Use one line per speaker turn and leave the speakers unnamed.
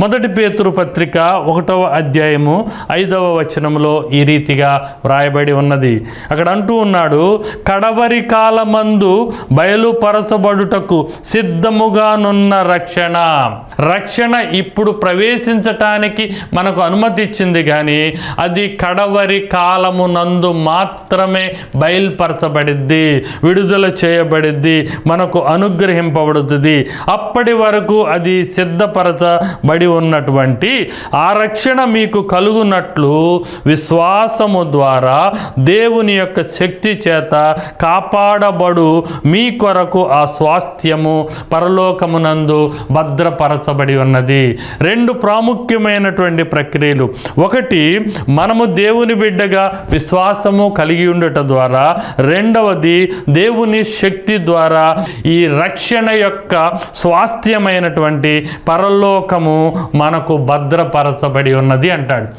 మొదటి పేతురు పత్రిక 1వ అధ్యాయము 5వ వచనంలో ఈ రీతిగా వ్రాయబడి ఉన్నది. అక్కడ అంటూ ఉన్నాడు, కడవరి కాలమందు బయలుపరచబడుటకు సిద్ధముగానున్న రక్షణ ఇప్పుడు ప్రవేశించటానికి మనకు అనుమతి ఇచ్చింది, కానీ అది కడవరి కాలమునందు మాత్రమే బయలుపరచబడిద్ది, విడుదల చేయబడిద్ది, మనకు అనుగ్రహింపబడుతుంది. అప్పటి వరకు అది సిద్ధపరచబడి ఉన్నటువంటి ఆ రక్షణ మీకు కలుగునట్లు విశ్వాసము ద్వారా దేవుని యొక్క శక్తి చేత కాపాడబడు మీ కొరకు ఆ స్వాస్థ్యము పరలోకమునందు భద్రపరచబడి ఉన్నది. 2 ప్రాముఖ్యమైనటువంటి ప్రక్రియలు. ఒకటి, మనము దేవుని బిడ్డగా విశ్వాసము కలిగి ఉండట ద్వారా. రెండవది, దేవుని శక్తి ద్వారా ఈ రక్షణ యొక్క స్వాస్థ్యమైనటువంటి పరలోకము మనకు భద్రపరచబడి ఉన్నది అంటాడు.